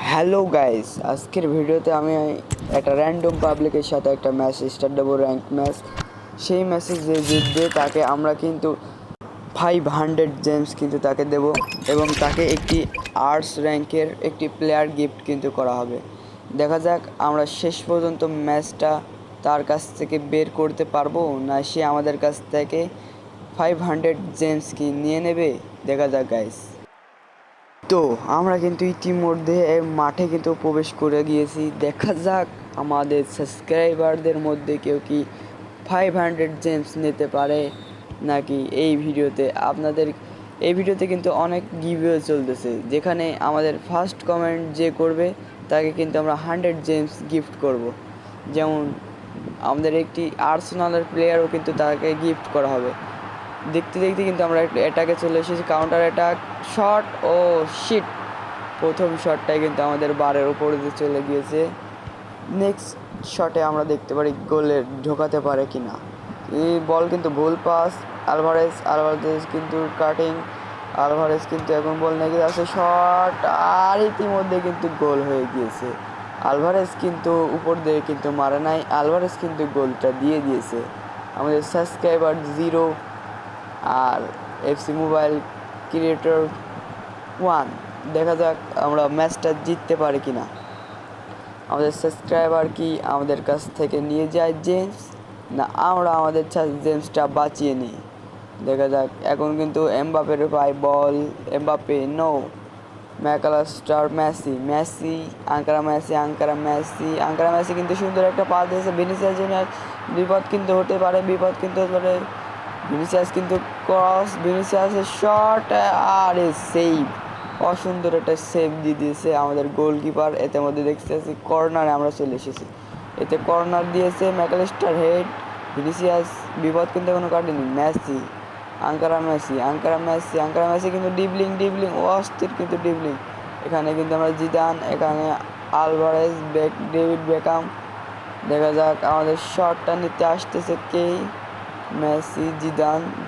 Hello guys, আজকের ভিডিওতে আমি একটা র্যান্ডম পাবলিকের সাথে একটা ম্যাচ স্টার্ট দেবো, র্যাঙ্ক ম্যাচ। সেই ম্যাচে যে জিতবে তাকে আমরা কিন্তু 500 জেমস কিন্তু তাকে দেব এবং তাকে একটি আর্টস র্যাঙ্কের একটি প্লেয়ার গিফট কিন্তু করা হবে। দেখা যাক আমরা শেষ পর্যন্ত ম্যাচটা তার কাছ থেকে বের করতে পারবো না সে আমাদের কাছ থেকে 500 জেমস কি নিয়ে নেবে। দেখা যাক গাইস। তো আমরা কিন্তু ইতিমধ্যে মাঠে কিন্তু প্রবেশ করে গিয়েছি। দেখা যাক আমাদের সাবস্ক্রাইবারদের মধ্যে কেউ কি 500 জেমস নিতে পারে নাকি। এই ভিডিওতে কিন্তু অনেক গিভওয়ে চলতেছে, যেখানে আমাদের ফার্স্ট কমেন্ট যে করবে তাকে কিন্তু আমরা 100 জেমস গিফট করব। যেমন আমাদের একটি আর্সেনালের প্লেয়ারও কিন্তু তাকে গিফট করা হবে। দেখতে দেখতে কিন্তু আমরা একটু অ্যাটাকে চলে এসেছি, কাউন্টার অ্যাটাক, শট, ও শিট। প্রথম শটটাই কিন্তু আমাদের বারের উপরে দিয়ে চলে গিয়েছে। নেক্সট শটে আমরা দেখতে পারি গোলে ঢোকাতে পারে কি না। এই বল কিন্তু ভুল পাস, আলভারেজ কিন্তু কাটিং, আলভারেজ কিন্তু এখন বল নাকি আছে, শট, আর ইতিমধ্যে কিন্তু গোল হয়ে গিয়েছে। আলভারেজ কিন্তু উপর দিয়ে কিন্তু মারে নাই, আলভারেজ কিন্তু গোলটা দিয়ে দিয়েছে। আমাদের সাবস্ক্রাইবার 0 আর এফসি মোবাইল ক্রিয়েটর 1। দেখা যাক আমরা ম্যাচটা জিততে পারি কি না। আমাদের সাবস্ক্রাইবার কি আমাদের কাছ থেকে নিয়ে যায় জেমস, না আমরা আমাদের জেমসটা বাঁচিয়ে নিই। দেখা যাক। এখন কিন্তু এমবাপের পায় বল, এমবাপে নো, ম্যাকালাস্টার, মেসি, আঙ্কারা মেসি কিন্তু সুন্দর একটা পাস দিয়েছে ভিনিসিয়াস জুনিয়র। বিপদ কিন্তু হতে পারে। ভিনিসিয়াস কিন্তু ক্রস, ভিনিসিয়াসের শট, আর সেভ, অসুন্দর একটা সেভ দিয়ে দিয়েছে আমাদের গোলকিপার। এতে মধ্যে দেখতে পাচ্ছি কর্নারে আমরা চলে এসেছি। এতে কর্নার দিয়েছে ম্যাকালিস্টার, হেড, ভিনিসিয়াস, বিপদ কিন্তু এখনো কাটেনি। আঙ্কারা মেসি কিন্তু ডিবলিং, অস্থির কিন্তু ডিবলিং। এখানে কিন্তু আমরা জিদান, এখানে আলভারেজ, ডেভিড বেকাম। দেখা যাক আমাদের শটটা নিতে আসতেছে কে, মেসি,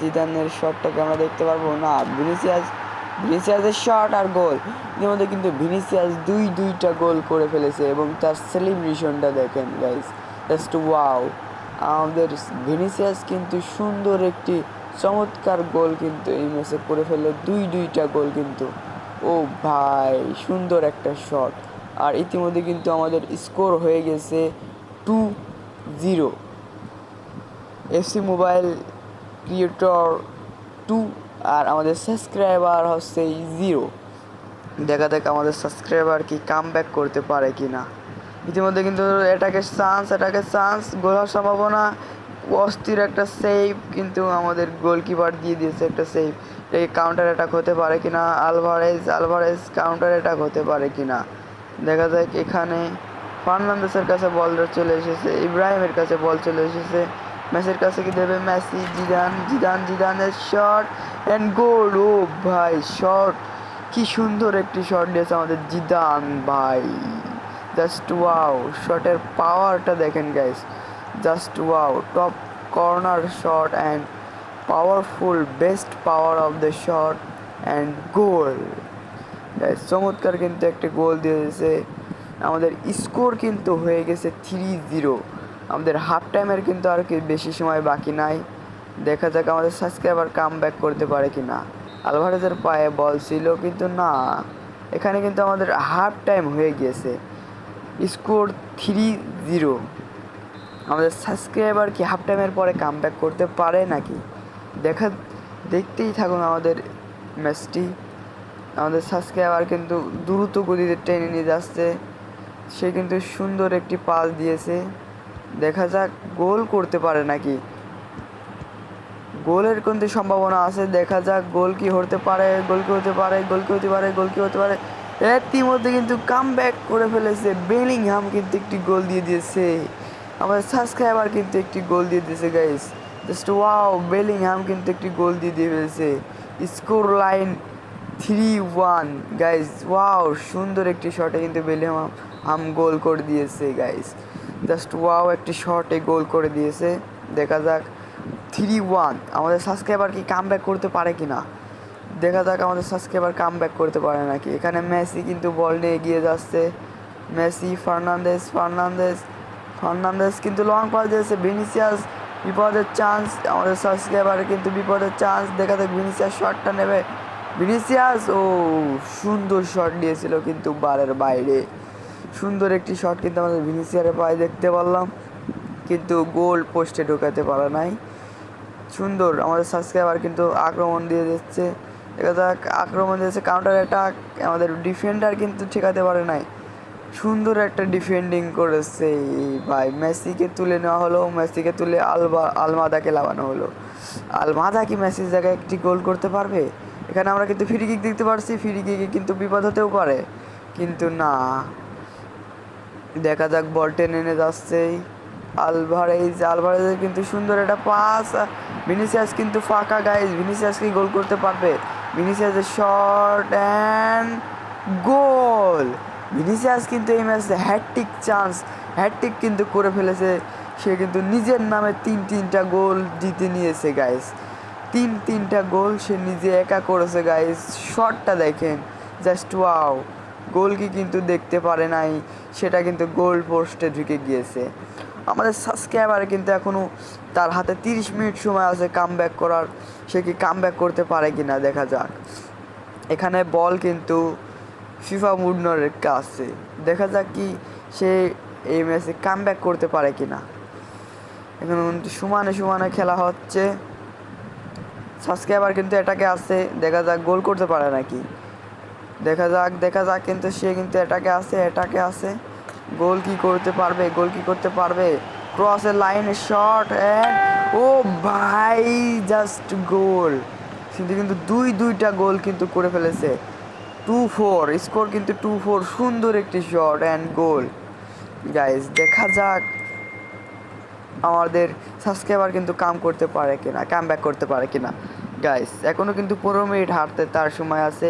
জিদানের শটটাকে আমরা দেখতে পারবো না। ভিনিসিয়াসের শট আর গোল। এর মধ্যে কিন্তু ভিনিসিয়াস দুইটা গোল করে ফেলেছে এবং তার সেলিব্রেশনটা দেখেন গাইস, জাস্ট ওয়াও। আমাদের ভিনিসিয়াস কিন্তু সুন্দর একটি চমৎকার গোল কিন্তু এই ম্যাচে করে ফেললো, দুইটা গোল কিন্তু। ও ভাই, সুন্দর একটা শট। আর ইতিমধ্যে কিন্তু আমাদের স্কোর হয়ে গেছে 2-0। এফসি মোবাইল ক্রিয়েটর 2 আর আমাদের সাবস্ক্রাইবার হচ্ছে 0। দেখা যাক আমাদের সাবস্ক্রাইবার কি কাম ব্যাক করতে পারে কি না। ইতিমধ্যে কিন্তু এটাকে চান্স, গোল হওয়ার সম্ভাবনা, অস্থির একটা সেভ কিন্তু আমাদের গোলকিপার দিয়ে দিয়েছে একটা সেভ। এটাকে কাউন্টার অ্যাটাক হতে পারে কি না, আলভারেজ কাউন্টার অ্যাটাক হতে পারে কি না। দেখা যাক। এখানে ফার্নান্দেসের কাছে বল চলে এসেছে, ইব্রাহিমের কাছে বল চলে এসেছে, মেসির কাছে কি দেবে, মেসি, জিদানের শট অ্যান্ড গোল। ও ভাই, শট, কি সুন্দর একটি শট দিয়েছে আমাদের জিদান ভাই, জাস্ট ওয়াও। শটের পাওয়ারটা দেখেন guys, just wow. Top corner shot and powerful, best power of the shot and goal. চমৎকার কিন্তু একটা গোল দিয়েছে। আমাদের স্কোর কিন্তু হয়ে গেছে 3-0। আমাদের হাফ টাইমের কিন্তু আর কি বেশি সময় বাকি নাই। দেখা যাক আমাদের সাবস্ক্রাইবার কাম ব্যাক করতে পারে কি না। আলভারেজের পায়ে বল ছিল কিন্তু না। এখানে কিন্তু আমাদের হাফ টাইম হয়ে গিয়েছে, স্কোর 3-0। আমাদের সাবস্ক্রাইবার কি হাফ টাইমের পরে কাম ব্যাক করতে পারে নাকি। দেখতেই থাকুন আমাদের ম্যাচটি। আমাদের সাবস্ক্রাইবার কিন্তু দ্রুত গতিতে টেনে নিয়ে যাচ্ছে, সে কিন্তু সুন্দর একটি পাস দিয়েছে। দেখা যাক গোল করতে পারে নাকি, গোলের কিন্তু সম্ভাবনা আছে। দেখা যাক গোল কি হতে পারে, ইতিমধ্যে কিন্তু কাম ব্যাক করে ফেলেছে বেলিংহাম, কিন্তু একটি গোল দিয়ে দিয়েছে। আমাদের সাবস্ক্রাইবার কিন্তু একটি গোল দিয়ে দিয়েছে গাইস, জাস্ট ওয়াও। বেলিংহাম কিন্তু একটি গোল দিয়ে ফেলেছে, স্কোর লাইন 3-1 গাইস, ওয়াও। সুন্দর একটি শটে কিন্তু বেলিংহাম গোল করে দিয়েছে গাইস, জাস্ট ওয়াও, একটি শটে গোল করে দিয়েছে। দেখা যাক 3-1 আমাদের সাবস্ক্রাইবার কি কাম ব্যাক করতে পারে কি না। দেখা যাক আমাদের সাবস্ক্রাইবার কাম ব্যাক করতে পারে নাকি। এখানে মেসি কিন্তু বল নিয়ে এগিয়ে যাচ্ছে, মেসি, ফার্নান্দেস কিন্তু লং পাস দিয়েছে, ভিনিসিয়াস বিপদের চান্স, আমাদের সাবস্ক্রাইবারের কিন্তু বিপদের চান্স। দেখা যাক ভিনিসিয়াস শটটা নেবে, ভিনিসিয়াস ও সুন্দর শট দিয়েছিল কিন্তু বারের বাইরে। সুন্দর একটি শট কিন্তু আমাদের ভিনিসিয়াসের পায়ে দেখতে পারলাম, কিন্তু গোল পোস্টে ঢোকাতে পারা নাই। সুন্দর আমাদের সাবস্ক্রাইবার কিন্তু আক্রমণ দিয়ে দিচ্ছে, দেখা যাক আক্রমণ দিয়েছে, কাউন্টার অ্যাটাক, আমাদের ডিফেন্ডার কিন্তু ঠেকাতে পারে নাই। সুন্দর একটা ডিফেন্ডিং করেছে ভাই। মেসিকে তুলে নেওয়া হলো, মেসিকে তুলে আলমাদাকে লাগানো হলো। আলমাদা কি মেসির জায়গায় একটি গোল করতে পারবে? এখানে আমরা কিন্তু ফ্রি কিক দেখতে পারছি, ফ্রি কিকে কিন্তু বিপদ হতেও পারে, কিন্তু না। দেখা যাক বল টেনে এনে যাচ্ছে আলভারেজের কিন্তু সুন্দর একটা পাস, ভিনিসিয়াস কিন্তু ফাঁকা গাইজ, ভিনিসিয়াস কি গোল করতে পারবে? ভিনিসিয়াসের শট অ্যান্ড গোল। ভিনিসিয়াস কিন্তু এই ম্যাচে হ্যাটট্রিক কিন্তু করে ফেলেছে। সে কিন্তু নিজের নামে তিনটা গোল জিতে নিয়েছে গাইজ, তিনটা গোল সে নিজে একা করেছে গাইজ। শটটা দেখেন জাস্ট ওয়াও। গোল কি কিন্তু দেখতে পারে নাই, সেটা কিন্তু গোল পোস্টে ঢুকে গিয়েছে। আমাদের সাবস্ক্রাইবার কিন্তু এখনও তার হাতে 30 মিনিট সময় আছে কাম ব্যাক করার, সে কি কাম ব্যাক করতে পারে কি না দেখা যাক। এখানে বল কিন্তু ফিফা মুডনরের কাছে, দেখা যাক কি সে এই ম্যাচে কাম ব্যাক করতে পারে কি না। এখন কিন্তু সমানে খেলা হচ্ছে, সাবস্ক্রাইবার কিন্তু এটাকে আসছে, দেখা যাক গোল করতে পারে নাকি। দেখা যাক কিন্তু সে কিন্তু এটাকে আসে, গোল কি করতে পারবে? ক্রসের লাইনে শট অ্যান্ড ও ভাই জাস্ট গোল। কিন্তু দুইটা গোল কিন্তু করে ফেলেছে, 2-4 স্কোর কিন্তু 2-4। সুন্দর একটি শট অ্যান্ড গোল গাইজ। দেখা যাক আমাদের সাবস্ক্রাইবার কিন্তু কাম ব্যাক করতে পারে কিনা গাইজ। এখনও কিন্তু 15 মিনিট হাঁটতে তার সময় আছে।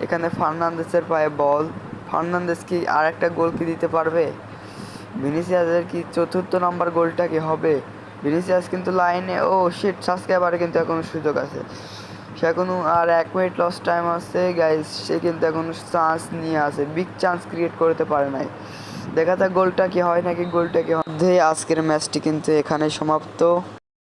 এখানে ফার্নান্দেসের পায়ে বল, ফার্নান্দেস কি আর একটা গোল কি দিতে পারবে? ভিনিসিয়াসের কি 4র্থ নম্বর গোলটা কি হবে? ভিনিসিয়াস কিন্তু লাইনে, ও শিট, সাবস্ক্রাইবারে কিন্তু এখনও সুযোগ আছে, সে এখনও আর 1 মিনিট লস টাইম আছে গাইজ। সে কিন্তু এখন চান্স নিয়ে আসে, বিগ চান্স ক্রিয়েট করতে পারে নাই। দেখা যাক গোলটা কি হয় নাকি, আজকের ম্যাচটি কিন্তু এখানে সমাপ্ত।